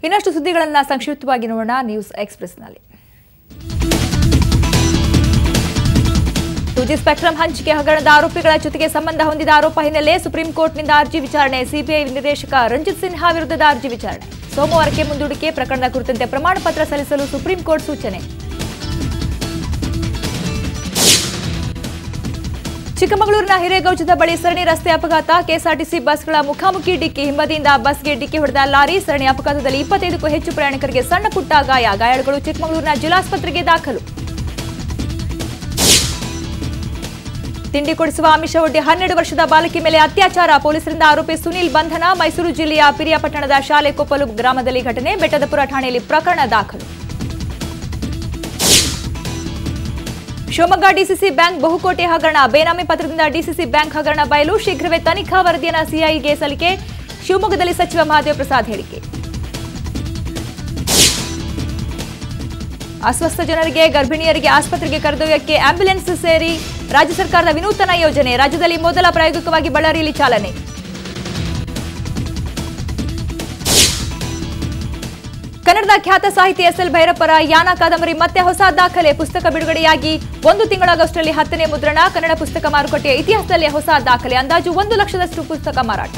ಇನ್ನಷ್ಟು ಸುದ್ದಿಗಳನ್ನು ಸಂಕ್ಷಿಪ್ತವಾಗಿ ನೋಡೋಣ ನ್ಯೂಸ್ ಎಕ್ಸ್‌ಪ್ರೆಸ್‌ನಲ್ಲಿ. 2G ಸ್ಪೆಕ್ಟ್ರಮ್ ಹಂಚಿಕೆ ಹಗರಣದ ಆರೋಪಿಗಳ ಜೊತೆಗೆ ಸಂಬಂಧ ಹೊಂದಿದ ಆರೋಪ ಹಿನ್ನೆಲೆ ಸುಪ್ರೀಂ ಕೋರ್ಟ್ನಿಂದ ಅರ್ಜಿ ವಿಚಾರಣೆ. ಸಿಬಿಐ ನಿರ್ದೇಶಕ ರಂಜಿತ್ ಸಿನ್ಹಾ ವಿರುದ್ಧದ ಅರ್ಜಿ ವಿಚಾರಣೆ ಸೋಮವಾರಕ್ಕೆ ಮುಂದೂಡಿಕೆ. ಪ್ರಕರಣದ ಕುರಿತಂತೆ ಪ್ರಮಾಣ ಪತ್ರ ಸಲ್ಲಿಸಲು ಸುಪ್ರೀಂ ಕೋರ್ಟ್ ಸೂಚನೆ. ಚಿಕ್ಕಮಗಳೂರಿನ ಹಿರೇಗೌಜದ ಬಳಿ ಸರಣಿ ರಸ್ತೆ ಅಪಘಾತ. ಕೆಎಸ್ಆರ್ಟಿಸಿ ಬಸ್ಗಳ ಮುಖಾಮುಖಿ ಡಿಕ್ಕಿ. ಹಿಂಬದಿಯಿಂದ ಬಸ್ಗೆ ಡಿಕ್ಕಿ ಹೊಡೆದ ಲಾರಿ. ಸರಣಿ ಅಪಘಾತದಲ್ಲಿ 25ಕ್ಕೂ ಹೆಚ್ಚು ಪ್ರಯಾಣಿಕರಿಗೆ ಸಣ್ಣ ಪುಟ್ಟ ಗಾಯ. ಗಾಯಾಳುಗಳು ಚಿಕ್ಕಮಗಳೂರಿನ ಜಿಲ್ಲಾಸ್ಪತ್ರೆಗೆ ದಾಖಲು. ತಿಂಡಿ ಕೊಡಿಸುವ ಆಮಿಷ ಒಡ್ಡಿ 12 ವರ್ಷದ ಬಾಲಕಿ ಮೇಲೆ ಅತ್ಯಾಚಾರ. ಪೊಲೀಸರಿಂದ ಆರೋಪಿ ಸುನೀಲ್ ಬಂಧನ. ಮೈಸೂರು ಜಿಲ್ಲೆಯ ಪಿರಿಯಾಪಟ್ಟಣದ ಶಾಲೆ ಕೊಪ್ಪಲು ಗ್ರಾಮದಲ್ಲಿ ಘಟನೆ. ಬೆಟ್ಟದಪುರ ಠಾಣೆಯಲ್ಲಿ ಪ್ರಕರಣ ದಾಖಲು. ಶಿವಮೊಗ್ಗ ಡಿಸಿಸಿ ಬ್ಯಾಂಕ್ ಬಹುಕೋಟಿ ಹಗರಣ. ಬೇನಾಮಿ ಪತ್ರದಿಂದ ಡಿಸಿಸಿ ಬ್ಯಾಂಕ್ ಹಗರಣ ಬಯಲು. ಶೀಘ್ರವೇ ತನಿಖಾ ವರದಿಯನ್ನು ಸಿಐಗೆ ಸಲ್ಲಿಕೆ. ಶಿವಮೊಗ್ಗದಲ್ಲಿ ಸಚಿವ ಮಹಾದೇವ ಪ್ರಸಾದ್ ಹೇಳಿಕೆ. ಅಸ್ವಸ್ಥ ಜನರಿಗೆ, ಗರ್ಭಿಣಿಯರಿಗೆ ಆಸ್ಪತ್ರೆಗೆ ಕರೆದೊಯ್ಯಕ್ಕೆ ಆಂಬ್ಯುಲೆನ್ಸ್ ಸೇರಿ ರಾಜ್ಯ ಸರ್ಕಾರದ ವಿನೂತನ ಯೋಜನೆ. ರಾಜ್ಯದಲ್ಲಿ ಮೊದಲ ಪ್ರಾಯೋಗಿಕವಾಗಿ ಬಳ್ಳಾರಿಯಲ್ಲಿ ಚಾಲನೆ. ಕನ್ನಡದ ಖ್ಯಾತ ಸಾಹಿತಿ ಎಸ್ಎಲ್ ಭೈರಪ್ಪರ ಯಾನ ಕಾದಂಬರಿ ಮತ್ತೆ ಹೊಸ ದಾಖಲೆ. ಪುಸ್ತಕ ಬಿಡುಗಡೆಯಾಗಿ 1 ತಿಂಗಳಾಗಸ್ಟ್ರಲ್ಲಿ 10ನೇ ಮುದ್ರಣ. ಕನ್ನಡ ಪುಸ್ತಕ ಮಾರುಕಟ್ಟೆಯ ಇತಿಹಾಸದಲ್ಲೇ ಹೊಸ ದಾಖಲೆ. ಅಂದಾಜು 1 ಲಕ್ಷದಷ್ಟು ಪುಸ್ತಕ ಮಾರಾಟ.